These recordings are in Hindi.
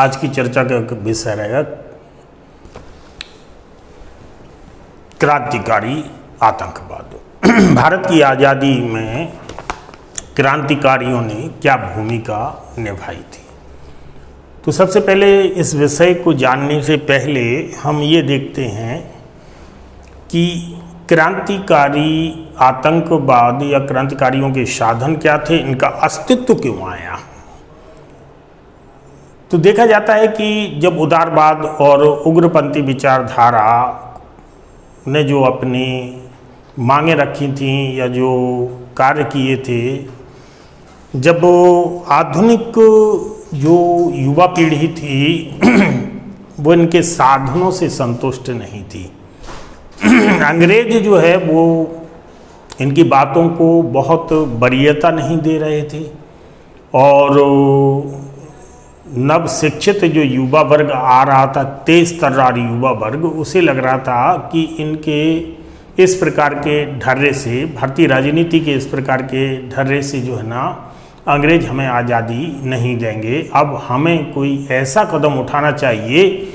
आज की चर्चा का विषय रहेगा क्रांतिकारी आतंकवाद। भारत की आज़ादी में क्रांतिकारियों ने क्या भूमिका निभाई थी। तो सबसे पहले इस विषय को जानने से पहले हम ये देखते हैं कि क्रांतिकारी आतंकवाद या क्रांतिकारियों के साधन क्या थे, इनका अस्तित्व क्यों आया। तो देखा जाता है कि जब उदारवाद और उग्रपंथी विचारधारा ने जो अपनी मांगें रखी थीं या जो कार्य किए थे, जब आधुनिक जो युवा पीढ़ी थी वो इनके साधनों से संतुष्ट नहीं थी। अंग्रेज जो है वो इनकी बातों को बहुत वरीयता नहीं दे रहे थे और नव शिक्षित जो युवा वर्ग आ रहा था, तेज तर्रार युवा वर्ग, उसे लग रहा था कि इनके इस प्रकार के ढर्रे से, भारतीय राजनीति के इस प्रकार के ढर्रे से जो है ना अंग्रेज हमें आज़ादी नहीं देंगे। अब हमें कोई ऐसा कदम उठाना चाहिए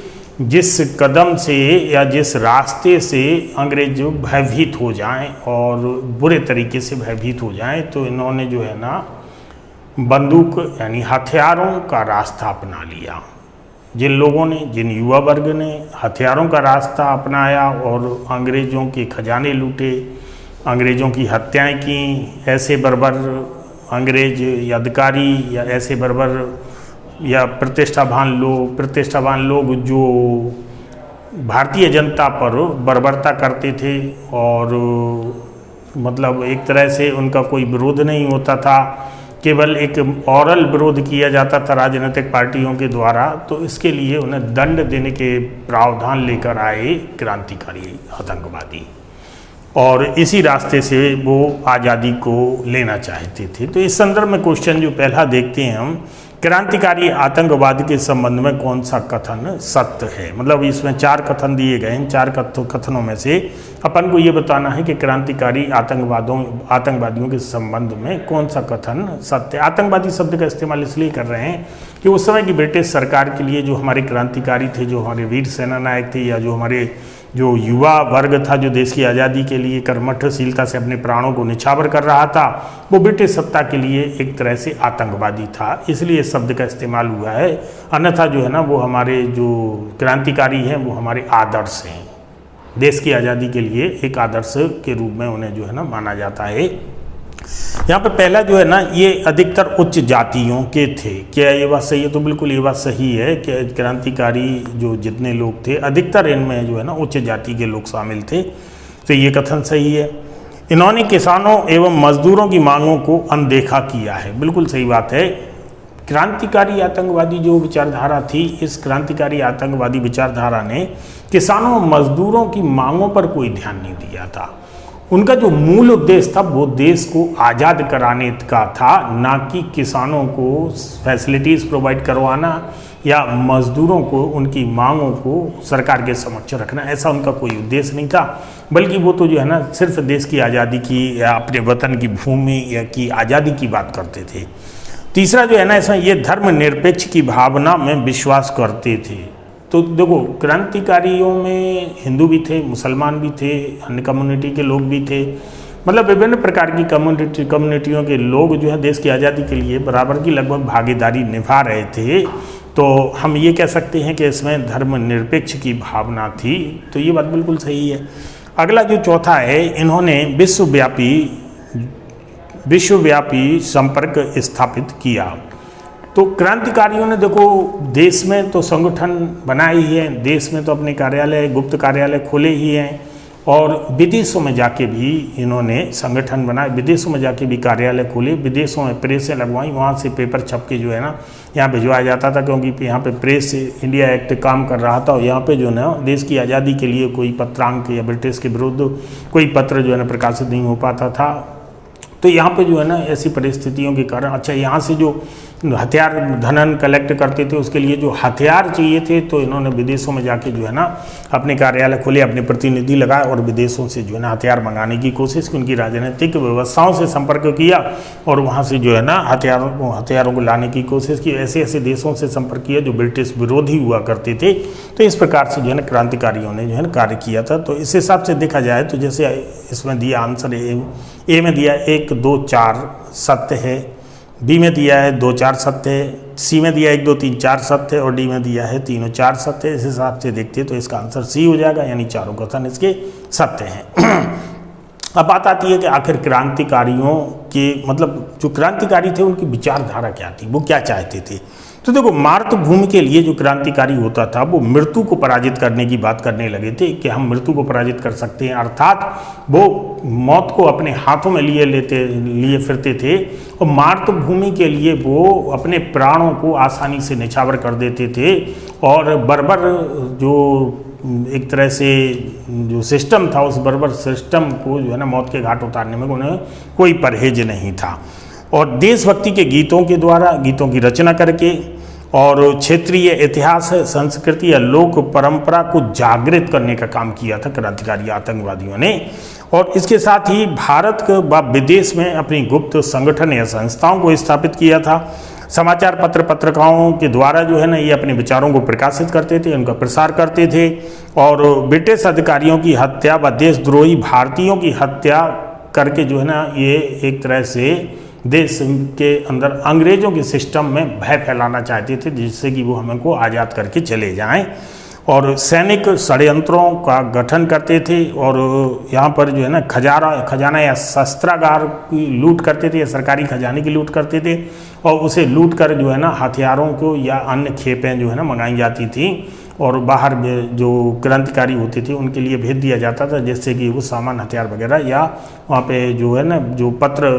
जिस कदम से या जिस रास्ते से अंग्रेज जो भयभीत हो जाएं और बुरे तरीके से भयभीत हो जाएं। तो इन्होंने जो है ना बंदूक यानी हथियारों का रास्ता अपना लिया। जिन लोगों ने, जिन युवा वर्ग ने हथियारों का रास्ता अपनाया और अंग्रेज़ों के खजाने लूटे, अंग्रेज़ों की हत्याएं की, ऐसे बर्बर अंग्रेज या अधिकारी या ऐसे बर्बर या प्रतिष्ठावान लोग जो भारतीय जनता पर बर्बरता करते थे और मतलब एक तरह से उनका कोई विरोध नहीं होता था, केवल एक औरल विरोध किया जाता था राजनीतिक पार्टियों के द्वारा। तो इसके लिए उन्हें दंड देने के प्रावधान लेकर आए क्रांतिकारी आतंकवादी और इसी रास्ते से वो आज़ादी को लेना चाहते थे। तो इस संदर्भ में क्वेश्चन जो पहला देखते हैं हम, क्रांतिकारी आतंकवाद के संबंध में कौन सा कथन सत्य है। मतलब इसमें 4 कथन दिए गए हैं। 4 कथनों में से अपन को ये बताना है कि क्रांतिकारी आतंकवादियों के संबंध में कौन सा कथन सत्य है। आतंकवादी शब्द का इस्तेमाल इसलिए कर रहे हैं कि उस समय की ब्रिटिश सरकार के लिए जो हमारे क्रांतिकारी थे, जो हमारे वीर सेना नायक थे, या जो हमारे जो युवा वर्ग था जो देश की आज़ादी के लिए कर्मठशीलता से अपने प्राणों को निछावर कर रहा था, वो ब्रिटिश सत्ता के लिए एक तरह से आतंकवादी था, इसलिए इस शब्द का इस्तेमाल हुआ है। अन्यथा जो है ना वो हमारे जो क्रांतिकारी हैं वो हमारे आदर्श हैं, देश की आज़ादी के लिए एक आदर्श के रूप में उन्हें जो है ना माना जाता है। यहाँ पर पहला जो है ना ये अधिकतर उच्च जातियों के थे। क्या ये बात सही है? तो बिल्कुल ये बात सही है कि क्रांतिकारी जो जितने लोग थे अधिकतर इनमें जो है ना उच्च जाति के लोग शामिल थे। तो ये कथन सही है। इन्होंने किसानों एवं मजदूरों की मांगों को अनदेखा किया है। बिल्कुल सही बात है। क्रांतिकारी आतंकवादी जो विचारधारा थी, इस क्रांतिकारी आतंकवादी विचारधारा ने किसानों मजदूरों की मांगों पर कोई ध्यान नहीं दिया था। उनका जो मूल उद्देश्य था वो देश को आज़ाद कराने का था, ना कि किसानों को फैसिलिटीज़ प्रोवाइड करवाना या मज़दूरों को उनकी मांगों को सरकार के समक्ष रखना। ऐसा उनका कोई उद्देश्य नहीं था, बल्कि वो तो जो है ना सिर्फ देश की आज़ादी की या अपने वतन की भूमि या की आज़ादी की बात करते थे। तीसरा जो है ना इसमें ये धर्मनिरपेक्ष की भावना में विश्वास करते थे। तो देखो, क्रांतिकारियों में हिंदू भी थे, मुसलमान भी थे, अन्य कम्युनिटी के लोग भी थे। मतलब विभिन्न प्रकार की कम्युनिटियों के लोग जो है देश की आज़ादी के लिए बराबर की लगभग भागीदारी निभा रहे थे। तो हम ये कह सकते हैं कि इसमें धर्मनिरपेक्ष की भावना थी। तो ये बात बिल्कुल सही है। अगला जो चौथा है, इन्होंने विश्वव्यापी संपर्क स्थापित किया। तो क्रांतिकारियों ने देखो देश में तो संगठन बनाए ही है, देश में तो अपने कार्यालय, गुप्त कार्यालय खोले ही हैं और विदेशों में जाके भी इन्होंने संगठन बनाए, विदेशों में जाके भी कार्यालय खोले, विदेशों में प्रेसें लगवाई, वहाँ से पेपर छप के जो है ना यहाँ भिजवाया जाता था, क्योंकि यहाँ पे प्रेस इंडिया एक्ट काम कर रहा था और यहाँ पे जो है ना देश की आज़ादी के लिए कोई पत्रांक या ब्रिटिश के विरुद्ध कोई पत्र जो है ना प्रकाशित नहीं हो पाता था। तो यहाँ पे जो है ना ऐसी परिस्थितियों के कारण, अच्छा यहाँ से जो हथियार धनन कलेक्ट करते थे, उसके लिए जो हथियार चाहिए थे तो इन्होंने विदेशों में जाके जो है ना अपने कार्यालय खोले, अपने प्रतिनिधि लगाए और विदेशों से जो है ना हथियार मंगाने की कोशिश की, उनकी राजनीतिक व्यवस्थाओं से संपर्क किया और वहाँ से जो है ना हथियारों को लाने की कोशिश की। ऐसे ऐसे देशों से संपर्क किया जो ब्रिटिश विरोधी हुआ करते थे। तो इस प्रकार से जो है ना क्रांतिकारियों ने जो है ना कार्य किया था। तो इस हिसाब से देखा जाए तो जैसे इसमें दिया आंसर ए में दिया 1 2 4 सत्य है, बी में दिया है 2 4 सत्य है, सी में दिया 1 2 3 4 सत्य है और डी में दिया है 3 4 सत्य है। इस हिसाब से देखते हैं तो इसका आंसर सी हो जाएगा, यानी चारों कथन इसके सत्य हैं। अब बात आती है कि आखिर क्रांतिकारियों के मतलब जो क्रांतिकारी थे उनकी विचारधारा क्या थी, वो क्या चाहते थे। तो देखो, मातृभूमि के लिए जो क्रांतिकारी होता था वो मृत्यु को पराजित करने की बात करने लगे थे कि हम मृत्यु को पराजित कर सकते हैं, अर्थात वो मौत को अपने हाथों में लिए फिरते थे और मातृभूमि के लिए वो अपने प्राणों को आसानी से न्यौछावर कर देते थे। और बर्बर जो एक तरह से जो सिस्टम था, उस बर्बर सिस्टम को जो है ना मौत के घाट उतारने में उन्हें कोई परहेज नहीं था। और देशभक्ति के गीतों के द्वारा, गीतों की रचना करके और क्षेत्रीय इतिहास, संस्कृति या लोक परंपरा को जागृत करने का काम किया था क्रांतिकारी आतंकवादियों ने। और इसके साथ ही भारत के विदेश में अपनी गुप्त संगठन या संस्थाओं को स्थापित किया था। समाचार पत्र पत्रिकाओं के द्वारा जो है ना ये अपने विचारों को प्रकाशित करते थे, उनका प्रसार करते थे। और ब्रिटिश अधिकारियों की हत्या व देशद्रोही भारतीयों की हत्या करके जो है ना ये एक तरह से देश के अंदर अंग्रेजों के सिस्टम में भय फैलाना चाहते थे, जिससे कि वो हमको आज़ाद करके चले जाएं। और सैनिक षड्यंत्रों का गठन करते थे और यहाँ पर जो है ना खजाना या शस्त्रागार की लूट करते थे या सरकारी खजाने की लूट करते थे और उसे लूट कर जो है ना हथियारों को या अन्य खेपें जो है ना मंगाई जाती थी और बाहर जो क्रांतिकारी होते थे उनके लिए भेज दिया जाता था, जिससे कि वो सामान हथियार वगैरह या वहाँ पे जो है ना जो पत्र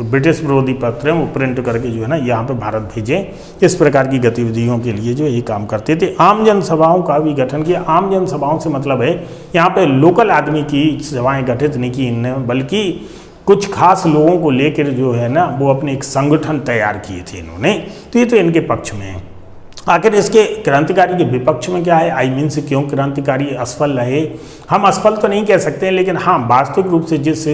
ब्रिटिश विरोधी पत्र हैं वो प्रिंट करके जो है ना यहाँ पे भारत भेजें। इस प्रकार की गतिविधियों के लिए जो ये काम करते थे। आम जनसभाओं का भी गठन किया। आम जनसभाओं से मतलब है यहाँ पे लोकल आदमी की सभाएं गठित नहीं की इनने, बल्कि कुछ खास लोगों को लेकर जो है ना वो अपने एक संगठन तैयार किए थे इन्होंने। तो ये तो इनके पक्ष में है। आखिर इसके क्रांतिकारी के विपक्ष में क्या है, आई मीन से क्यों क्रांतिकारी असफल रहे। हम असफल तो नहीं कह सकते, लेकिन हाँ वास्तविक रूप से जिस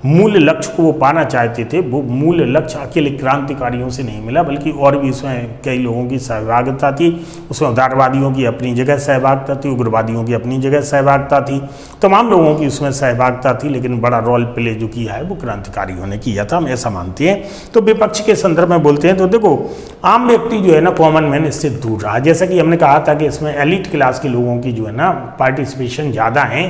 मूल लक्ष्य को वो पाना चाहते थे वो मूल लक्ष्य अकेले क्रांतिकारियों से नहीं मिला, बल्कि और भी उसमें कई लोगों की सहभागिता थी। उसमें उदारवादियों की अपनी जगह सहभागिता थी, उग्रवादियों की अपनी जगह सहभागिता थी, तमाम लोगों की उसमें सहभागिता थी, लेकिन बड़ा रोल प्ले जो किया है वो क्रांतिकारियों ने किया था, हम ऐसा मानते हैं। तो विपक्ष के संदर्भ में बोलते हैं तो देखो, आम व्यक्ति जो है ना कॉमन मैन इससे दूर रहा। जैसा कि हमने कहा था कि इसमें एलिट क्लास के लोगों की जो है ना पार्टिसिपेशन ज़्यादा है।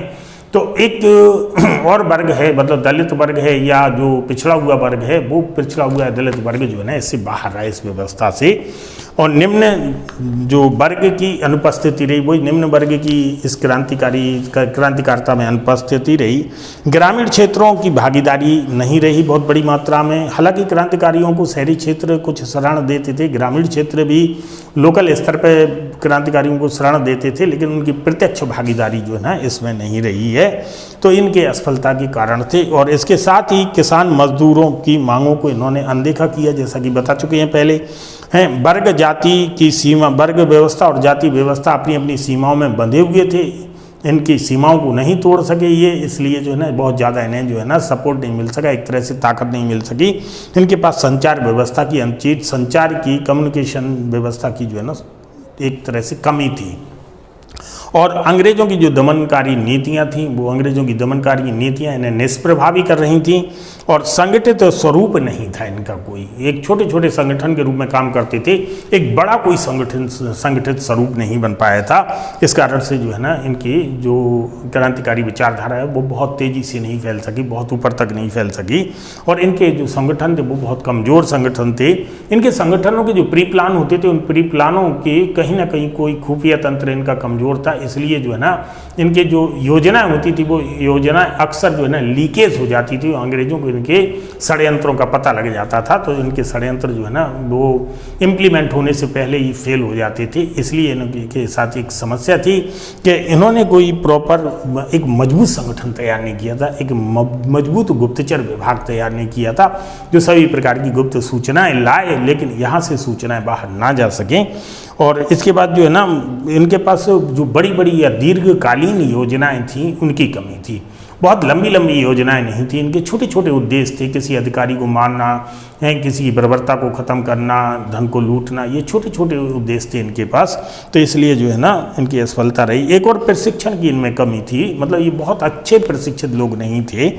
तो एक और वर्ग है, मतलब दलित वर्ग है या जो पिछड़ा हुआ वर्ग है, वो पिछड़ा हुआ दलित वर्ग जो है ना इससे बाहर रहा इस व्यवस्था से। और निम्न जो वर्ग की अनुपस्थिति रही, वही निम्न वर्ग की इस क्रांतिकारिता में अनुपस्थिति रही। ग्रामीण क्षेत्रों की भागीदारी नहीं रही बहुत बड़ी मात्रा में। हालांकि क्रांतिकारियों को शहरी क्षेत्र कुछ शरण देते थे, ग्रामीण क्षेत्र भी लोकल स्तर पर क्रांतिकारियों को शरण देते थे, लेकिन उनकी प्रत्यक्ष भागीदारी जो है ना इसमें नहीं रही है। तो इनके असफलता के कारण थे। और इसके साथ ही किसान मजदूरों की मांगों को इन्होंने अनदेखा किया, जैसा कि बता चुके हैं पहले हैं। वर्ग जाति की सीमा, वर्ग व्यवस्था और जाति व्यवस्था अपनी अपनी सीमाओं में बंधे हुए थे, इनकी सीमाओं को नहीं तोड़ सके ये, इसलिए जो है ना बहुत ज़्यादा इन्हें जो है ना सपोर्ट नहीं मिल सका, एक तरह से ताकत नहीं मिल सकी। इनके पास संचार व्यवस्था की अनुचित, संचार की कम्युनिकेशन व्यवस्था की जो है ना एक तरह से कमी थी। और अंग्रेज़ों की जो दमनकारी नीतियां थीं, वो अंग्रेज़ों की दमनकारी नीतियां इन्हें निष्प्रभावी कर रही थीं और संगठित स्वरूप नहीं था इनका कोई। एक छोटे छोटे संगठन के रूप में काम करते थे, एक बड़ा कोई संगठित स्वरूप नहीं बन पाया था। इस कारण से जो है ना इनकी जो क्रांतिकारी विचारधारा है वो बहुत तेज़ी से नहीं फैल सकी, बहुत ऊपर तक नहीं फैल सकी। और इनके जो संगठन थे वो बहुत कमज़ोर संगठन थे। इनके संगठनों के जो प्री प्लान होते थे, उन प्री प्लानों के कहीं ना कहीं कोई खुफिया तंत्र इनका कमज़ोर था। इसलिए जो है ना इनके जो योजनाएं होती थी वो योजनाएं अक्सर जो है ना लीकेज हो जाती थी, अंग्रेजों को इनके षड्यंत्रों का पता लग जाता था, तो इनके षड्यंत्र जो है ना वो इम्प्लीमेंट होने से पहले ही फेल हो जाते थे। इसलिए इनके साथ एक समस्या थी कि इन्होंने कोई प्रॉपर एक मजबूत संगठन तैयार नहीं किया था, एक मजबूत गुप्तचर विभाग तैयार नहीं किया था जो सभी प्रकार की गुप्त सूचनाएं लाए लेकिन यहाँ से सूचनाएं बाहर ना जा सकें। और इसके बाद जो है ना इनके पास जो बड़ी बड़ी या दीर्घकालीन योजनाएं थीं उनकी कमी थी, बहुत लंबी लंबी योजनाएं नहीं थी, इनके छोटे छोटे उद्देश्य थे, किसी अधिकारी को मारना है, किसी की बर्बरता को ख़त्म करना, धन को लूटना, ये छोटे छोटे उद्देश्य थे इनके पास, तो इसलिए जो है ना इनकी असफलता रही। एक और प्रशिक्षण की इनमें कमी थी, मतलब ये बहुत अच्छे प्रशिक्षित लोग नहीं थे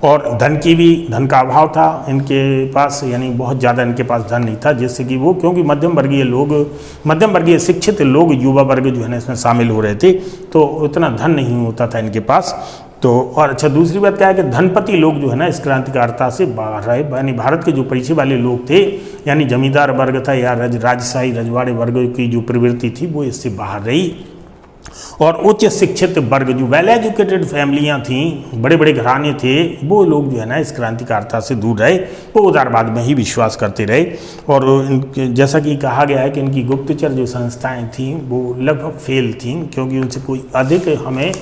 और धन का अभाव था इनके पास, यानी बहुत ज़्यादा इनके पास धन नहीं था जिससे कि वो, क्योंकि मध्यम वर्गीय शिक्षित लोग युवा वर्ग जो है ना इसमें शामिल हो रहे थे तो उतना धन नहीं होता था इनके पास। तो और अच्छा दूसरी बात क्या है कि धनपति लोग जो है ना इस क्रांतिकारिता से बाहर रहे, यानी भारत के जो परिचय वाले लोग थे यानी जमींदार वर्ग था या राजशाही रजवाड़े वर्ग की जो प्रवृत्ति थी वो इससे बाहर रही। और उच्च शिक्षित वर्ग जो वेल एजुकेटेड फैमिलियां थीं, बड़े बड़े घराने थे, वो लोग जो है ना इस क्रांतिकारिता से दूर रहे, वो उदारवाद में ही विश्वास करते रहे। और जैसा कि कहा गया है कि इनकी गुप्तचर जो संस्थाएं थीं वो लगभग फेल थीं क्योंकि उनसे कोई अधिक हमें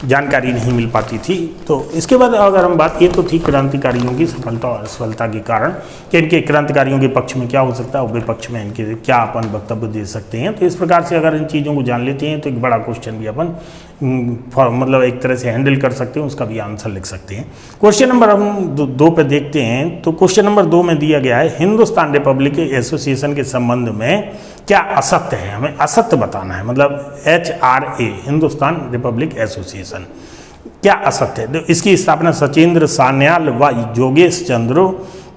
जानकारी नहीं मिल पाती थी। तो इसके बाद अगर हम बात, ये तो थी क्रांतिकारियों की सफलता और असफलता के कारण कि इनके क्रांतिकारियों के पक्ष में क्या हो सकता है और विपक्ष में इनके क्या अपन वक्तव्य दे सकते हैं। तो इस प्रकार से अगर इन चीज़ों को जान लेते हैं तो एक बड़ा क्वेश्चन भी अपन मतलब एक तरह से हैंडल कर सकते हैं, उसका भी आंसर लिख सकते हैं। क्वेश्चन नंबर हम 2 पे देखते हैं। तो क्वेश्चन नंबर 2 में दिया गया है हिंदुस्तान रिपब्लिक एसोसिएशन के संबंध में क्या असत्य है, हमें असत्य बताना है, मतलब HRA हिंदुस्तान रिपब्लिक एसोसिएशन क्या असत्य है। तो इसकी स्थापना सचिंद्र सान्याल व योगेश चंद्र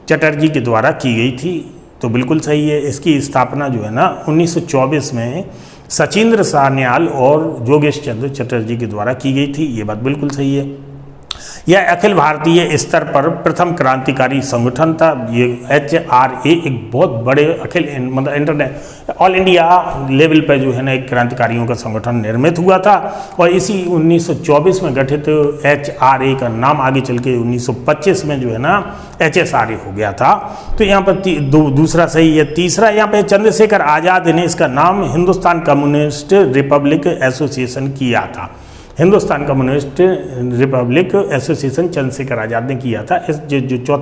चटर्जी के द्वारा की गई थी, तो बिल्कुल सही है। इसकी स्थापना जो है ना 1924 में सचिंद्र सान्याल और योगेश चंद्र चटर्जी के द्वारा की गई थी, ये बात बिल्कुल सही है। यह अखिल भारतीय स्तर पर प्रथम क्रांतिकारी संगठन था। ये HRA एक बहुत बड़े अखिल मतलब इंटरनेट ऑल इंडिया लेवल पर जो है ना एक क्रांतिकारियों का संगठन निर्मित हुआ था और इसी 1924 में गठित HRA का नाम आगे चल के 1925 में जो है ना HSRA हो गया था। तो यहाँ पर दूसरा सही है। तीसरा यहाँ पे चंद्रशेखर आज़ाद ने इसका नाम हिंदुस्तान कम्युनिस्ट रिपब्लिक एसोसिएशन किया था। Hindustan communist republic association Chandrashekhar Azad ने किया था। इस जो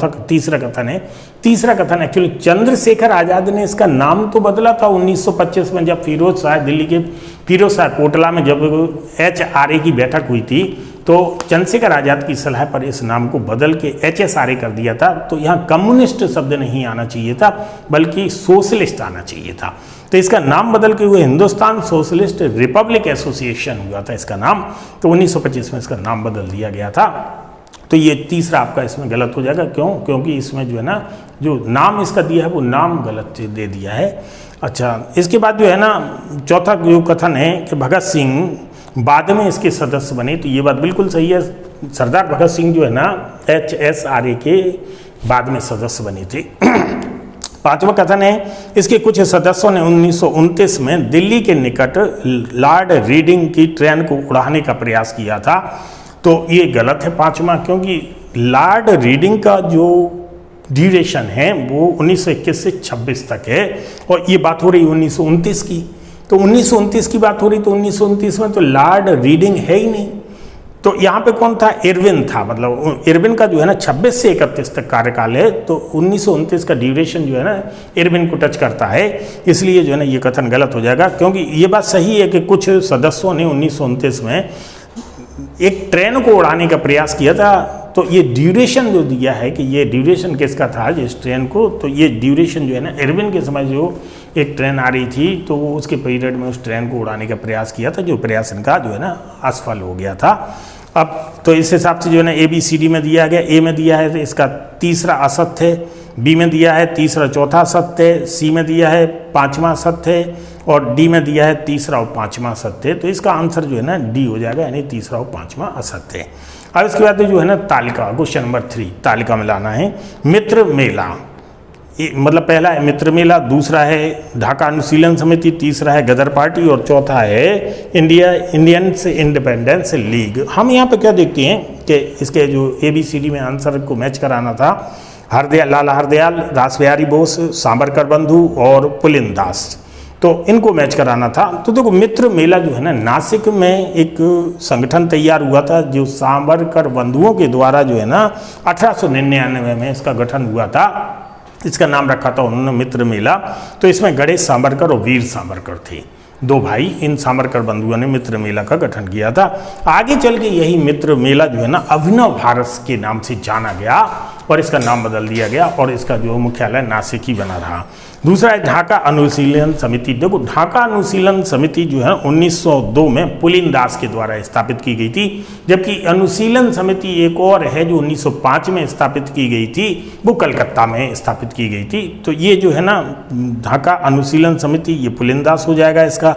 तीसरा कथन एक्चुअली चंद्रशेखर आज़ाद ने इसका नाम तो बदला था 1925 में, जब दिल्ली के फिरोज शाह कोटला में जब HRA की बैठक हुई थी तो चंद्रशेखर आज़ाद की सलाह पर इस नाम को बदल के HSRA कर दिया था। तो यहाँ कम्युनिस्ट शब्द नहीं आना चाहिए था बल्कि सोशलिस्ट आना चाहिए था। तो इसका नाम बदल के हुए हिंदुस्तान सोशलिस्ट रिपब्लिक एसोसिएशन हुआ था इसका नाम। तो 1925 में इसका नाम बदल दिया गया था। तो ये तीसरा आपका इसमें गलत हो जाएगा। क्यों? क्योंकि इसमें जो है ना जो नाम इसका दिया है वो नाम गलत दे दिया है। अच्छा, इसके बाद जो है ना चौथा जो कथन है कि भगत सिंह बाद में इसके सदस्य बने, तो ये बात बिल्कुल सही है। सरदार भगत सिंह जो है ना HSRA के बाद में सदस्य बने थे। पांचवा कथन है इसके कुछ सदस्यों ने 1929 में दिल्ली के निकट लॉर्ड रीडिंग की ट्रेन को उड़ाने का प्रयास किया था। तो ये गलत है पांचवा, क्योंकि लॉर्ड रीडिंग का जो ड्यूरेशन है वो 1921 से 26 तक है और ये बात हो रही 1929 की। तो 1929 की बात हो रही, तो 1929 में तो लॉर्ड रीडिंग है ही नहीं। तो यहाँ पे कौन था? इरविन था। मतलब इरविन का जो है ना 26 से 31 तक कार्यकाल है, तो 1929 का ड्यूरेशन जो है ना इरविन को टच करता है, इसलिए जो है ना ये कथन गलत हो जाएगा। क्योंकि ये बात सही है कि कुछ सदस्यों ने 1929 में एक ट्रेन को उड़ाने का प्रयास किया था। तो ये ड्यूरेशन जो दिया है कि ये ड्यूरेशन किसका था इस ट्रेन को, तो ये ड्यूरेशन जो है ना इरविन के समय जो एक ट्रेन आ रही थी तो वो उसके पीरियड में उस ट्रेन को उड़ाने का प्रयास किया था, जो प्रयास इनका जो है ना असफल हो गया था। अब तो इस हिसाब से जो है ना ABCD में दिया गया, A में दिया है तो इसका तीसरा असत्य है, B में दिया है तीसरा चौथा असत्य है, C में दिया है पांचवा असत्य है और D में दिया है तीसरा और पांचवा असत्य है। तो इसका आंसर जो है ना D हो जाएगा, यानी तीसरा और पांचवा असत्य है। अब इसके बाद जो है ना तालिका, क्वेश्चन नंबर 3 तालिका में लाना है। मित्र मेला मतलब पहला है मित्र मेला, दूसरा है ढाका अनुशीलन समिति, तीसरा है गदर पार्टी और चौथा है इंडियंस इंडिपेंडेंस लीग। हम यहाँ पे क्या देखते हैं कि इसके जो ABCD में आंसर को मैच कराना था, लाला हरदयाल, रासबिहारी बोस, सावरकर बंधु और पुलिन दास, तो इनको मैच कराना था। तो देखो मित्र मेला जो है ना, नासिक में एक संगठन तैयार हुआ था जो सावरकर बंधुओं के द्वारा जो है ना 1899 में इसका गठन हुआ था। इसका नाम रखा था उन्होंने मित्र मेला। तो इसमें गणेश सावरकर और वीर सावरकर थे, दो भाई। इन सावरकर बंधुओं ने मित्र मेला का गठन किया था। आगे चल के यही मित्र मेला जो है ना अभिनव भारत के नाम से जाना गया और इसका नाम बदल दिया गया और इसका जो मुख्यालय नासिक ही बना रहा। दूसरा है ढाका अनुशीलन समिति। देखो ढाका अनुशीलन समिति जो है 1902 में पुलिन दास के द्वारा स्थापित की गई थी, जबकि अनुशीलन समिति एक और है जो 1905 में स्थापित की गई थी, वो कलकत्ता में स्थापित की गई थी। तो ये जो है ना ढाका अनुशीलन समिति, ये पुलिन दास हो जाएगा इसका।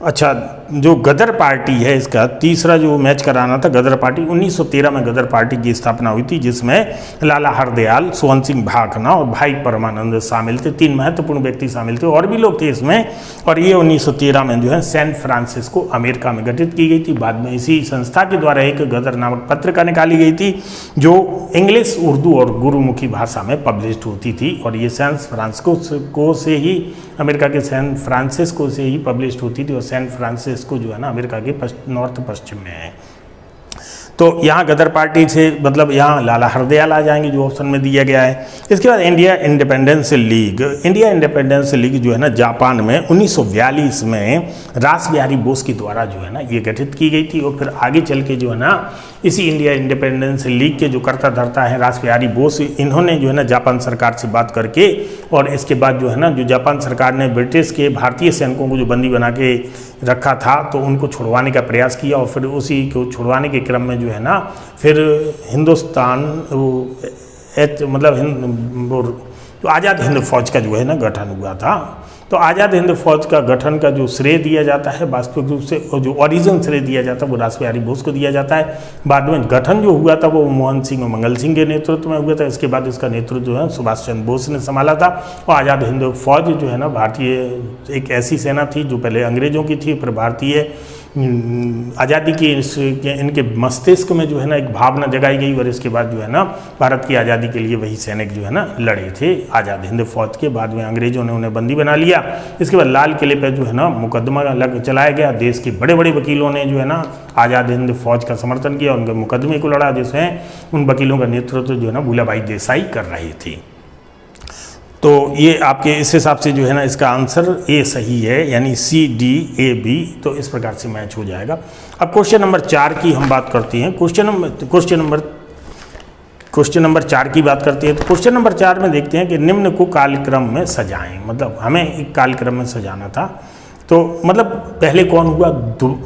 अच्छा, जो गदर पार्टी है इसका तीसरा जो मैच कराना था, गदर पार्टी 1913 में गदर पार्टी की स्थापना हुई थी, जिसमें लाला हरदयाल, सोहन सिंह भाखना और भाई परमानंद शामिल थे। 3 महत्वपूर्ण व्यक्ति शामिल थे, और भी लोग थे इसमें। और ये 1913 में जो है सैन फ्रांसिस्को अमेरिका में गठित की गई थी। बाद में इसी संस्था के द्वारा एक गदर नामक पत्रिका निकाली गई थी जो इंग्लिश, उर्दू और गुरुमुखी भाषा में पब्लिश होती थी, और ये सैन फ्रांसिस्को से ही, अमेरिका के सैन फ्रांसिस्को से ही पब्लिश होती थी। और सैन फ्रांसिस्को जो है ना अमेरिका के नॉर्थ पश्चिम में है। तो यहाँ गदर पार्टी से मतलब यहाँ लाला हरदयाल आ जाएंगे जो ऑप्शन में दिया गया है। इसके बाद India independence league. India independence league जो है ना जापान में 1942 में रासबिहारी बोस के द्वारा जो है ना ये गठित की गई थी। और फिर आगे चल के जो है ना इसी इंडिया इंडिपेंडेंस लीग के जो कर्ता धर्ता है रासबिहारी बोस, इन्होंने जो है ना जापान सरकार से बात करके, और इसके बाद जो है ना जो जापान सरकार ने ब्रिटिश के भारतीय सैनिकों को जो बंदी बना के रखा था तो उनको छुड़वाने का प्रयास किया। और फिर उसी को छुड़वाने के क्रम में जो है ना फिर हिंदुस्तान मतलब जो आज़ाद हिंद फौज का जो है ना गठन हुआ था। तो आज़ाद हिंद फौज का गठन का जो श्रेय दिया जाता है वास्तविक रूप से, और जो ओरिजिन श्रेय दिया जाता है वो रासबिहारी बोस को दिया जाता है। बाद में गठन जो हुआ था वो मोहन सिंह और मंगल सिंह के नेतृत्व में हुआ था। इसके बाद इसका नेतृत्व जो है सुभाष चंद्र बोस ने संभाला था। और आज़ाद हिंद फौज जो है ना भारतीय एक ऐसी सेना थी जो पहले अंग्रेजों की थी, फिर भारतीय आज़ादी की इनके मस्तिष्क में जो है ना एक भावना जगाई गई, और इसके बाद जो है ना भारत की आज़ादी के लिए वही सैनिक जो है ना लड़े थे आज़ाद हिंद फौज के। बाद में अंग्रेजों ने उन्हें बंदी बना लिया। इसके बाद लाल किले पर जो है ना मुकदमा चलाया गया। देश के बड़े बड़े वकीलों ने जो है ना आज़ाद हिंद फौज का समर्थन किया, उनके मुकदमे को लड़ा, जिसमें उन वकीलों का नेतृत्व जो है ना भूलाभाई देसाई कर रहे थे। तो ये आपके इस हिसाब से जो है ना इसका आंसर ए सही है, यानी CDAB। तो इस प्रकार से मैच हो जाएगा। अब क्वेश्चन नंबर 4 की हम बात करते हैं। क्वेश्चन नंबर 4 की बात करते हैं। तो क्वेश्चन नंबर 4 में देखते हैं कि निम्न को कालक्रम में सजाएं। मतलब हमें एक कालक्रम में सजाना था। तो मतलब पहले कौन हुआ,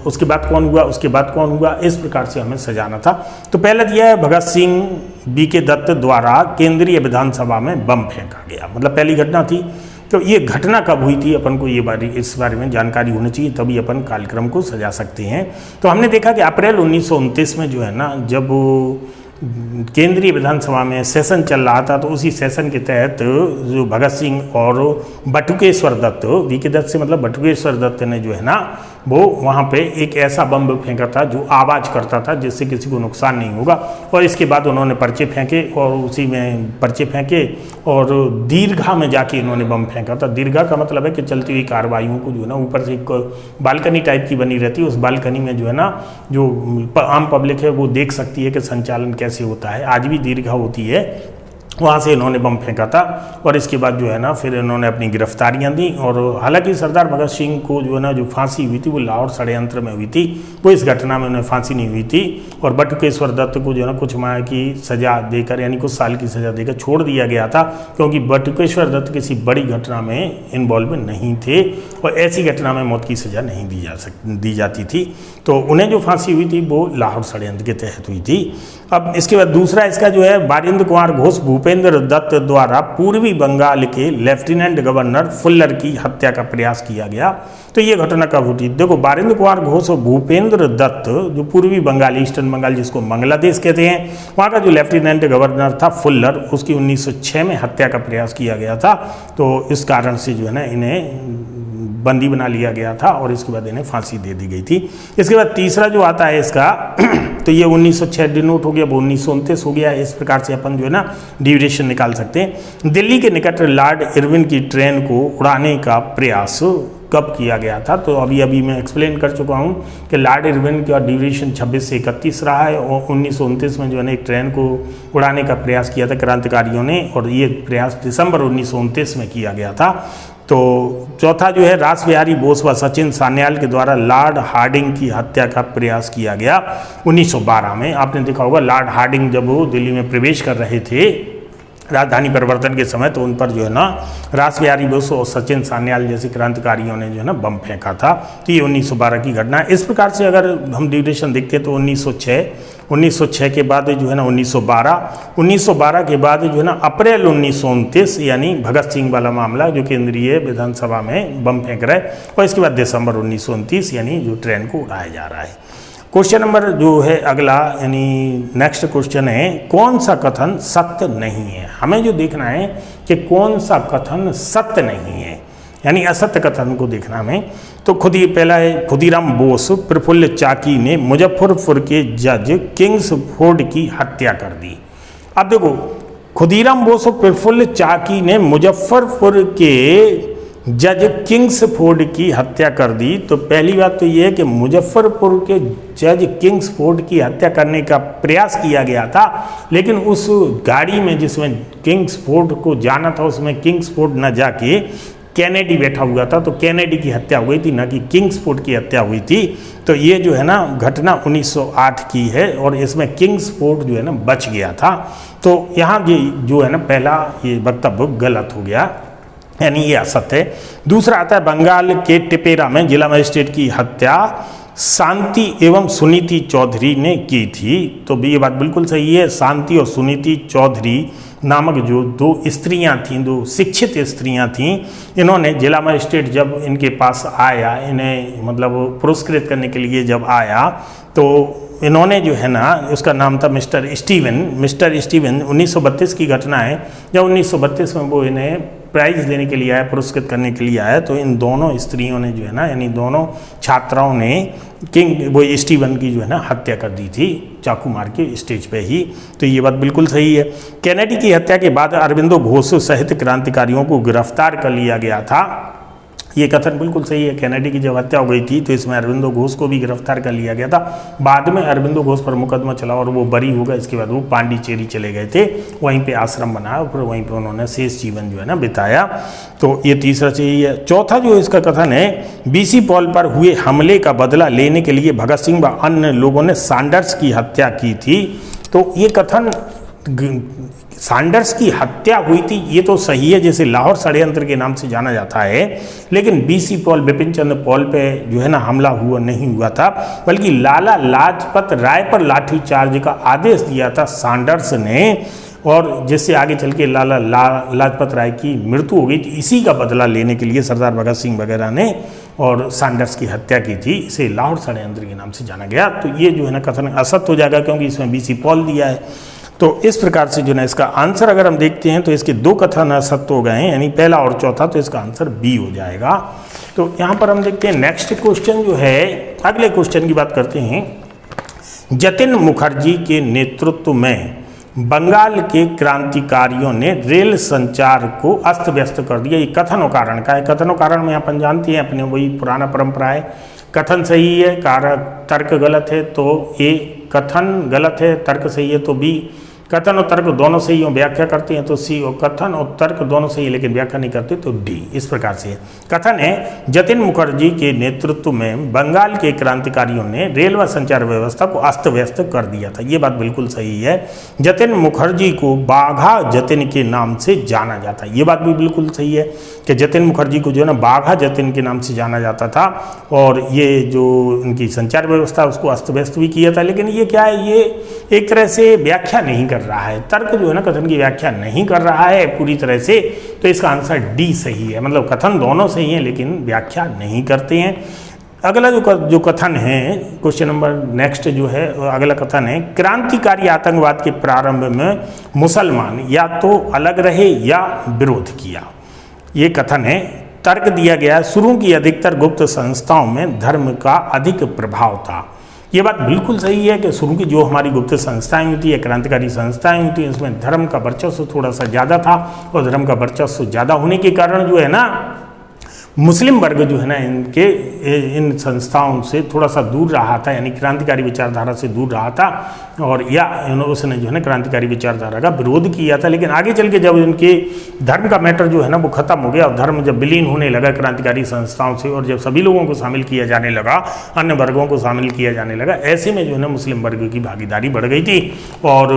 उसके बाद कौन हुआ, उसके बाद कौन हुआ, इस प्रकार से हमें सजाना था। तो पहला दिया है भगत सिंह BK दत्त द्वारा केंद्रीय विधानसभा में बम फेंका गया। मतलब पहली घटना थी। तो ये घटना कब हुई थी, अपन को इस बारे में जानकारी होनी चाहिए, तभी अपन कार्यक्रम को सजा सकते हैं। तो हमने देखा कि अप्रैल 1929 में जो है ना जब केंद्रीय विधानसभा में सेशन चल रहा था, तो उसी सेशन के तहत जो भगत सिंह और बटुकेश्वर दत्त, BK दत्त से मतलब बटुकेश्वर दत्त ने जो है ना वो वहाँ पे एक ऐसा बम फेंका था जो आवाज़ करता था जिससे किसी को नुकसान नहीं होगा। और इसके बाद उन्होंने पर्चे फेंके, और उसी में पर्चे फेंके और दीर्घा में जाके इन्होंने बम फेंका था। दीर्घा का मतलब है कि चलती हुई कार्रवाइयों को जो है ना ऊपर से एक बालकनी टाइप की बनी रहती है, उस बालकनी में जो है ना जो आम पब्लिक है वो देख सकती है कि संचालन कैसे होता है। आज भी दीर्घा होती है, वहाँ से इन्होंने बम फेंका था। और इसके बाद जो है ना फिर इन्होंने अपनी गिरफ्तारियाँ दी। और हालांकि सरदार भगत सिंह को जो है ना जो फांसी हुई थी वो लाहौर षड्यंत्र में हुई थी, वो इस घटना में उन्हें फांसी नहीं हुई थी। और बटुकेश्वर दत्त को जो है ना कुछ माह की सज़ा देकर, यानी कुछ साल की सज़ा देकर छोड़ दिया गया था, क्योंकि बटुकेश्वर दत्त किसी बड़ी घटना में इन्वॉल्व नहीं थे और ऐसी घटना में मौत की सज़ा नहीं दी जाती थी। तो उन्हें जो फांसी हुई थी वो लाहौर षड्यंत्र के तहत हुई थी। अब इसके बाद दूसरा इसका जो है, बारिंद्र कुमार घोष भूपेंद्र दत्त द्वारा पूर्वी बंगाल के लेफ्टिनेंट गवर्नर फुल्लर की हत्या का प्रयास किया गया। तो ये घटना कब हुई? देखो, बारिंद्र कुमार घोष और भूपेंद्र दत्त जो पूर्वी बंगाल, ईस्टर्न बंगाल जिसको बांग्लादेश कहते हैं, वहाँ का जो लेफ्टिनेंट गवर्नर था फुल्लर, उसकी 1906 में हत्या का प्रयास किया गया था। तो इस कारण से जो है ना इन्हें बंदी बना लिया गया था और इसके बाद इन्हें फांसी दे दी गई थी। इसके बाद तीसरा जो आता है इसका तो ये 1906 डिनोट हो गया, वो 1929 हो गया। इस प्रकार से अपन जो है ना ड्यूरेशन निकाल सकते हैं। दिल्ली के निकट लॉर्ड इरविन की ट्रेन को उड़ाने का प्रयास कब किया गया था? तो अभी मैं एक्सप्लेन कर चुका हूँ कि लॉर्ड इरविन का ड्यूरेशन 26 से 31 रहा है और 1929 में जो है ना एक ट्रेन को उड़ाने का प्रयास किया था क्रांतिकारियों ने, और ये प्रयास दिसंबर 1929 में किया गया था। तो चौथा जो है, रासबिहारी बोस व सचिन सान्याल के द्वारा लॉर्ड हार्डिंग की हत्या का प्रयास किया गया 1912 में। आपने देखा होगा लॉर्ड हार्डिंग जब वो दिल्ली में प्रवेश कर रहे थे राजधानी परिवर्तन के समय, तो उन पर जो है ना रासबिहारी बोस और सचिन सान्याल जैसे क्रांतिकारियों ने जो है ना बम फेंका था। तो ये 1912 की घटना है। इस प्रकार से अगर हम ड्यूरेशन देखते हैं तो 1906 के बाद जो है ना 1912 के बाद जो है ना अप्रैल 1929 यानी भगत सिंह वाला मामला जो केंद्रीय विधानसभा में बम फेंक रहे, और इसके बाद दिसंबर 1929 यानी जो ट्रेन को उड़ाया जा रहा है। क्वेश्चन नंबर जो है अगला, यानी नेक्स्ट क्वेश्चन है, कौन सा कथन सत्य नहीं है? हमें जो देखना है कि कौन सा कथन सत्य नहीं है, यानी असत्य कथन को देखना हमें। तो पहला है, खुदीराम बोस प्रफुल्ल चाकी ने मुजफ्फरपुर के जज किंग्सफोर्ड की हत्या कर दी। अब देखो, खुदीराम बोस और प्रफुल्ल चाकी ने मुजफ्फरपुर के जज किंग्सफोर्ड की हत्या कर दी। तो पहली बात तो ये है कि मुजफ्फरपुर के जज किंग्सफोर्ड की हत्या करने का प्रयास किया गया था, लेकिन उस गाड़ी में जिसमें किंग्सफोर्ड को जाना था उसमें किंग्सफोर्ड न जाके कैनेडी बैठा हुआ था, तो कैनेडी की हत्या हुई थी, ना कि किंग्सफोर्ड की हत्या हुई थी। तो ये जो है ना घटना 1908 की है और इसमें किंग्सफोर्ड जो है ना बच गया था। तो यहाँ ये जो है ना पहला ये वक्तव्य गलत हो गया, यानी ये असत्य है। दूसरा आता है, बंगाल के टिपेरा में जिला मजिस्ट्रेट की हत्या शांति एवं सुनीति चौधरी ने की थी। तो ये बात बिल्कुल सही है। शांति और सुनीति चौधरी नामक जो दो स्त्रियां थीं, दो शिक्षित स्त्रियां थीं, इन्होंने जिला मजिस्ट्रेट जब इनके पास आया, इन्हें मतलब पुरस्कृत करने के लिए जब आया, तो इन्होंने जो है ना, उसका नाम था मिस्टर स्टीवन 1932 की घटना है। जब 1932 में वो इन्हें प्राइज देने के लिए आया, पुरस्कृत करने के लिए आया, तो इन दोनों स्त्रियों ने जो है ना, यानी दोनों छात्राओं ने वो स्टीवन की जो है ना हत्या कर दी थी चाकू मार के स्टेज पे ही। तो ये बात बिल्कुल सही है। कैनेडी की हत्या के बाद अरविंदो घोष सहित क्रांतिकारियों को गिरफ्तार कर लिया गया था। ये कथन बिल्कुल सही है। कैनेडी की जब हत्या हो गई थी तो इसमें अरविंदो घोष को भी गिरफ्तार कर लिया गया था। बाद में अरविंदो घोष पर मुकदमा चला और वो बरी हो गए। इसके बाद वो पांडिचेरी चले गए थे, वहीं पे आश्रम बनाया और फिर वहीं पे उन्होंने शेष जीवन जो है ना बिताया। तो ये तीसरा चाहिए है। चौथा जो इसका कथन है, बीसी पॉल पर हुए हमले का बदला लेने के लिए भगत सिंह व अन्य लोगों ने सैंडर्स की हत्या की थी। तो ये कथन सैंडर्स की हत्या हुई थी ये तो सही है, जैसे लाहौर षड्यंत्र के नाम से जाना जाता है, लेकिन BC Paul, Bipin Chandra Paul पे जो है ना हमला नहीं हुआ था, बल्कि लाला लाजपत राय पर लाठीचार्ज का आदेश दिया था सैंडर्स ने, और जिससे आगे चल के लाला लाजपत राय की मृत्यु हो गई थी। इसी का बदला लेने के लिए सरदार भगत सिंह वगैरह ने और सैंडर्स की हत्या की थी। इसे लाहौर षड्यंत्र के नाम से जाना गया। तो ये जो है ना कथन असत्य हो जाएगा, क्योंकि इसमें बीसी पॉल दिया है। तो इस प्रकार से जो है इसका आंसर अगर हम देखते हैं तो इसके दो कथन असत्य हो गए हैं, यानी पहला और चौथा, तो इसका आंसर बी हो जाएगा। तो यहाँ पर हम देखते हैं नेक्स्ट क्वेश्चन जो है, अगले क्वेश्चन की बात करते हैं। जतिन मुखर्जी के नेतृत्व में बंगाल के क्रांतिकारियों ने रेल संचार को अस्त व्यस्त कर दिया। ये कथन और कारण का है। कथन और कारण में अपन जानते हैं अपने वही पुराना परंपरा है, कथन सही है, तर्क गलत है, तो ए कथन गलत है, तर्क सही है, तो बी कथन और तर्क दोनों सही हो, व्याख्या करते हैं तो सी, और कथन और तर्क दोनों सही है लेकिन व्याख्या नहीं करते तो डी। इस प्रकार से कथन है, जतिन मुखर्जी के नेतृत्व में बंगाल के क्रांतिकारियों ने रेल व संचार व्यवस्था को अस्त व्यस्त कर दिया था। ये बात बिल्कुल सही है। जतिन मुखर्जी को बाघा जतिन के नाम से जाना जाता है, ये बात भी बिल्कुल सही है कि जतिन मुखर्जी को जो है ना बाघा जतिन के नाम से जाना जाता था, और ये जो इनकी संचार व्यवस्था उसको अस्त व्यस्त भी किया था। लेकिन ये क्या है, ये एक तरह से व्याख्या नहीं कर रहा है, तर्क जो है ना कथन की व्याख्या नहीं कर रहा है पूरी तरह से, तो इसका आंसर डी सही है। मतलब कथन दोनों सही हैं लेकिन व्याख्या नहीं करते हैं। अगला जो कथन है, क्वेश्चन नंबर नेक्स्ट जो है अगला कथन है, क्रांतिकारी आतंकवाद के प्रारंभ में मुसलमान या तो अलग रहे या विरोध किया। ये कथन है। तर्क दिया गया, शुरू की अधिकतर गुप्त संस्थाओं में धर्म का अधिक प्रभाव था। ये बात बिल्कुल सही है कि शुरू की जो हमारी गुप्त संस्थाएं होती है, क्रांतिकारी संस्थाएं होती हैं, उसमें धर्म का वर्चस्व थोड़ा सा ज़्यादा था, और धर्म का वर्चस्व ज़्यादा होने के कारण जो है ना मुस्लिम वर्ग जो है ना इन संस्थाओं से थोड़ा सा दूर रहा था, यानी क्रांतिकारी विचारधारा से दूर रहा था, और या उसने जो है ना क्रांतिकारी विचारधारा का विरोध किया था। लेकिन आगे चल के जब इनके धर्म का मैटर जो है ना वो खत्म हो गया, और धर्म जब विलीन होने लगा क्रांतिकारी संस्थाओं से, और जब सभी लोगों को शामिल किया जाने लगा, अन्य वर्गों को शामिल किया जाने लगा, ऐसे में जो है ना मुस्लिम वर्ग की भागीदारी बढ़ गई थी, और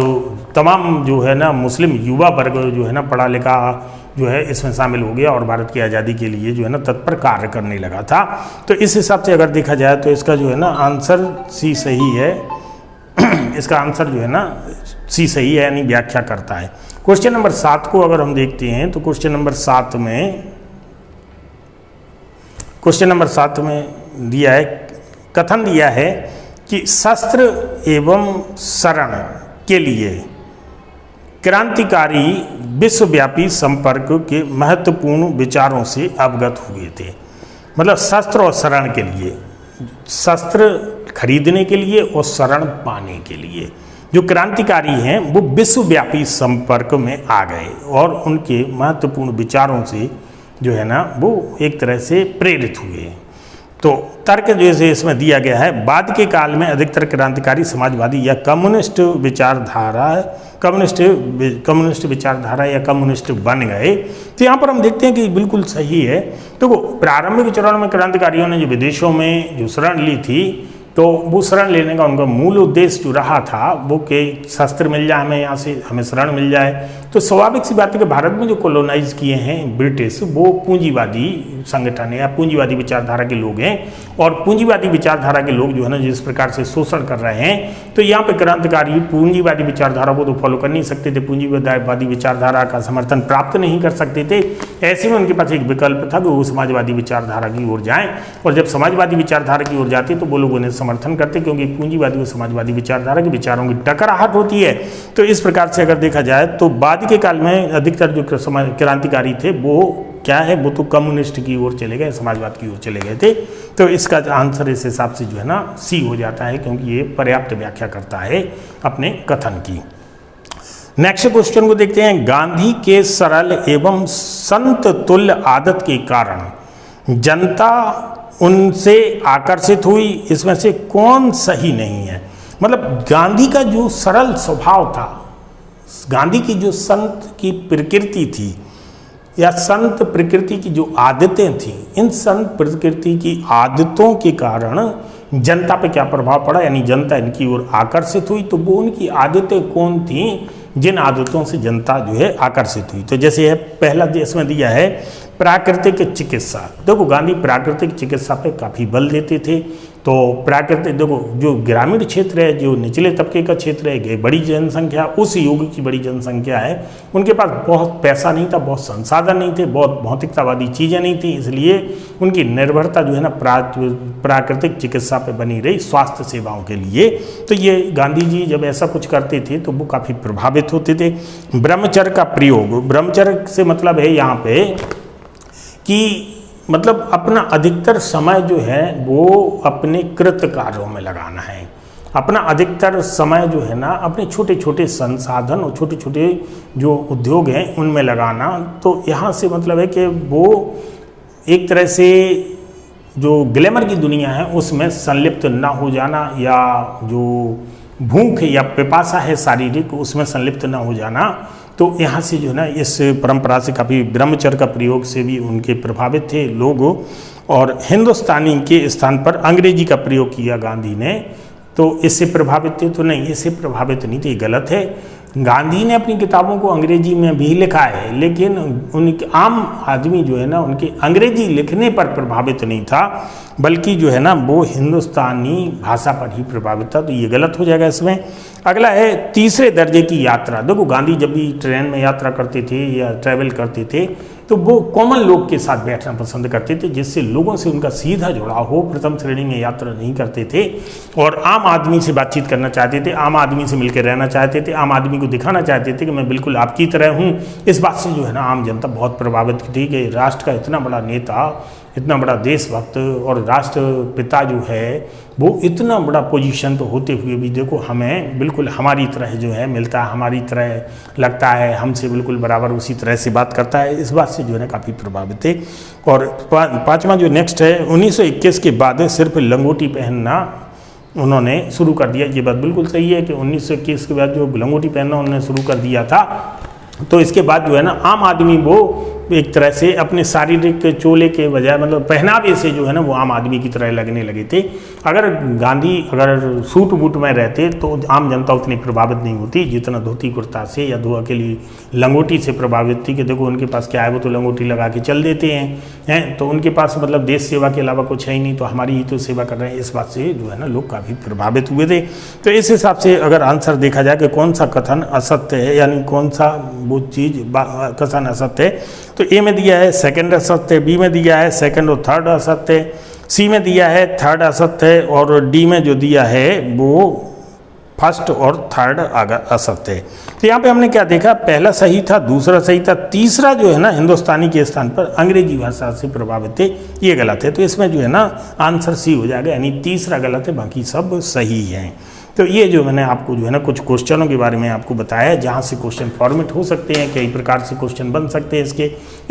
तमाम जो है ना मुस्लिम युवा वर्ग जो है ना पढ़ा लिखा जो है इसमें शामिल हो गया, और भारत की आज़ादी के लिए जो है ना तत्पर कार्य करने लगा था। तो इस हिसाब से अगर देखा जाए तो इसका जो है ना आंसर सी सही है। इसका आंसर जो है ना सी सही है, यानी व्याख्या करता है। क्वेश्चन नंबर 7 को अगर हम देखते हैं तो क्वेश्चन नंबर 7 में दिया है, कथन दिया है कि शस्त्र एवं शरण के लिए क्रांतिकारी विश्वव्यापी संपर्क के महत्वपूर्ण विचारों से अवगत हुए थे। मतलब शस्त्र और शरण के लिए, शस्त्र खरीदने के लिए और शरण पाने के लिए जो क्रांतिकारी हैं वो विश्वव्यापी संपर्क में आ गए, और उनके महत्वपूर्ण विचारों से जो है ना वो एक तरह से प्रेरित हुए। तो तर्क जैसे इसमें दिया गया है, बाद के काल में अधिकतर क्रांतिकारी समाजवादी या कम्युनिस्ट विचारधारा या कम्युनिस्ट बन गए। तो यहाँ पर हम देखते हैं कि बिल्कुल सही है। तो प्रारंभिक चरण में क्रांतिकारियों ने जो विदेशों में जो शरण ली थी, तो वो शरण लेने का उनका मूल उद्देश्य जो रहा था वो कि शस्त्र मिल जाए हमें, यहाँ से हमें शरण मिल जाए। तो स्वाभाविक सी बात है कि भारत में जो कॉलोनाइज किए हैं ब्रिटिश, वो पूंजीवादी संगठन है या पूंजीवादी विचारधारा के लोग हैं, और पूंजीवादी विचारधारा के लोग जो है ना जिस प्रकार से शोषण कर रहे हैं, तो यहाँ पे क्रांतिकारी पूंजीवादी विचारधारा को तो फॉलो कर नहीं सकते थे, पूंजीवादी विचारधारा का समर्थन प्राप्त नहीं कर सकते थे। ऐसे में उनके पास एक विकल्प था कि वो समाजवादी विचारधारा की ओर जाएं, और जब समाजवादी विचारधारा की ओर जाते तो वो लोग उन्हें समर्थन करते, क्योंकि पूंजीवादी और समाजवादी विचारधारा के विचारों की टकराहट होती है। तो इस प्रकार से अगर देखा जाए तो बाद के काल में अधिकतर जो क्रांतिकारी थे वो क्या है, वो तो कम्युनिस्ट की ओर चले गए, समाजवाद की ओर चले गए थे। तो इसका आंसर इस हिसाब से जो है ना सी हो जाता है, क्योंकि ये पर्याप्त व्याख्या करता है अपने कथन की। नेक्स्ट क्वेश्चन को देखते हैं, गांधी के सरल एवं संत तुल्य आदत के कारण जनता उनसे आकर्षित हुई, इसमें से कौन सही नहीं है। मतलब गांधी का जो सरल स्वभाव था, गांधी की जो संत की प्रकृति थी या संत प्रकृति की जो आदतें थी, इन संत प्रकृति की आदतों के कारण जनता पे क्या प्रभाव पड़ा, यानी जनता इनकी ओर आकर्षित हुई। तो वो उनकी आदतें कौन थी जिन आदतों से जनता जो है आकर्षित हुई। तो जैसे है पहला इसमें दिया है प्राकृतिक चिकित्सा। देखो गांधी प्राकृतिक चिकित्सा पे काफ़ी बल देते थे। तो प्राकृतिक देखो जो ग्रामीण क्षेत्र है, जो निचले तबके का क्षेत्र है, बड़ी जनसंख्या, उस युग की बड़ी जनसंख्या है, उनके पास बहुत पैसा नहीं था, बहुत संसाधन नहीं थे, बहुत भौतिकतावादी चीज़ें नहीं थी, इसलिए उनकी निर्भरता जो है ना प्राकृतिक चिकित्सा पे बनी रही स्वास्थ्य सेवाओं के लिए। तो ये गांधी जी जब ऐसा कुछ करते थे तो वो काफ़ी प्रभावित होते थे। ब्रह्मचर्य का प्रयोग, ब्रह्मचर्य से मतलब है यहाँ पे कि मतलब अपना अधिकतर समय जो है वो अपने कृत कार्यों में लगाना है, अपना अधिकतर समय जो है ना अपने छोटे छोटे संसाधन और छोटे छोटे जो उद्योग हैं उनमें लगाना। तो यहाँ से मतलब है कि वो एक तरह से जो ग्लैमर की दुनिया है उसमें संलिप्त ना हो जाना, या जो भूख या पिपासा है शारीरिक, उसमें संलिप्त न हो जाना। तो यहाँ से जो है ना इस परंपरा से काफ़ी ब्रह्मचर्य का प्रयोग से भी उनके प्रभावित थे लोग, और हिंदुस्तानी के स्थान पर अंग्रेजी का प्रयोग किया गांधी ने। तो इससे प्रभावित थे? तो नहीं, इससे प्रभावित नहीं थे, गलत है। गांधी ने अपनी किताबों को अंग्रेजी में भी लिखा है, लेकिन उनके आम आदमी जो है ना उनके अंग्रेजी लिखने पर प्रभावित नहीं था, बल्कि जो है ना वो हिंदुस्तानी भाषा पर ही प्रभावित था। तो ये गलत हो जाएगा इसमें। अगला है तीसरे दर्जे की यात्रा। देखो गांधी जब भी ट्रेन में यात्रा करते थे या ट्रैवल करते थे तो वो कॉमन लोग के साथ बैठना पसंद करते थे, जिससे लोगों से उनका सीधा जुड़ाव हो। प्रथम श्रेणी में यात्रा नहीं करते थे और आम आदमी से बातचीत करना चाहते थे, आम आदमी से मिलकर रहना चाहते थे, आम आदमी को दिखाना चाहते थे कि मैं बिल्कुल आपकी तरह हूँ। इस बात से जो है ना आम जनता बहुत प्रभावित थी कि राष्ट्र का इतना बड़ा नेता, इतना बड़ा देशभक्त और राष्ट्रपिता जो है वो इतना बड़ा पोजीशन तो होते हुए भी देखो हमें बिल्कुल हमारी तरह जो है मिलता है, हमारी तरह लगता है, हमसे बिल्कुल बराबर उसी तरह से बात करता है। इस बात से जो है ना काफ़ी प्रभावित थे। और पाँचवा जो नेक्स्ट है, 1921 के बाद सिर्फ लंगोटी पहनना उन्होंने शुरू कर दिया। ये बात बिल्कुल सही है कि 1921 के बाद जो लंगोटी पहनना उन्होंने शुरू कर दिया था, तो इसके बाद जो है ना आम आदमी वो एक तरह से अपने शारीरिक चोले के बजाय मतलब पहनावे से जो है ना वो आम आदमी की तरह लगने लगे थे। अगर गांधी अगर सूट बूट में रहते तो आम जनता उतनी प्रभावित नहीं होती जितना धोती कुर्ता से या धो अकेली लंगोटी से प्रभावित थी कि देखो उनके पास क्या है, वो तो लंगोटी लगा के चल देते हैं तो उनके पास मतलब देश सेवा के अलावा कुछ है ही नहीं, तो हमारी ही तो सेवा कर रहे हैं। इस बात से जो है ना लोग काफ़ी प्रभावित हुए थे। तो इस हिसाब से अगर आंसर देखा जाए कि कौन सा कथन असत्य है, यानी कौन सा वो चीज़ कथन असत्य है, तो ए में दिया है सेकंड असत्य, बी में दिया है सेकंड और थर्ड असत्य, सी में दिया है थर्ड असत्य और डी में जो दिया है वो फर्स्ट और थर्ड असत्य है। तो यहाँ पे हमने क्या देखा, पहला सही था, दूसरा सही था, तीसरा जो है ना हिंदुस्तानी के स्थान पर अंग्रेजी भाषा से प्रभावित थे, ये गलत है। तो इसमें जो है ना आंसर सी हो जाएगा, यानी तीसरा गलत है, बाकी सब सही हैं। तो ये जो मैंने आपको जो है ना कुछ क्वेश्चनों के बारे में आपको बताया है जहाँ से क्वेश्चन फॉर्मेट हो सकते हैं, कई प्रकार से क्वेश्चन बन सकते हैं, इसके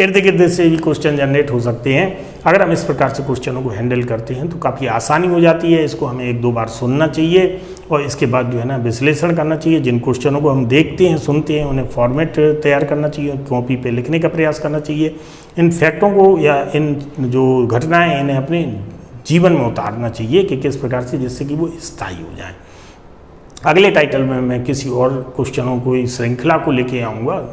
इर्द गिर्द से भी क्वेश्चन जनरेट हो सकते हैं। अगर हम इस प्रकार से क्वेश्चनों को हैंडल करते हैं तो काफ़ी आसानी हो जाती है। इसको हमें एक दो बार सुनना चाहिए और इसके बाद जो है ना विश्लेषण करना चाहिए। जिन क्वेश्चनों को हम देखते हैं सुनते हैं उन्हें फॉर्मेट तैयार करना चाहिए, कॉपी पे लिखने का प्रयास करना चाहिए। इन फैक्टों को या इन जो घटनाएँ हैं इन्हें अपने जीवन में उतारना चाहिए कि किस प्रकार से, जिससे कि वो स्थायी हो जाए। अगले टाइटल में मैं किसी और क्वेश्चनों को इस श्रृंखला को लेके आऊँगा।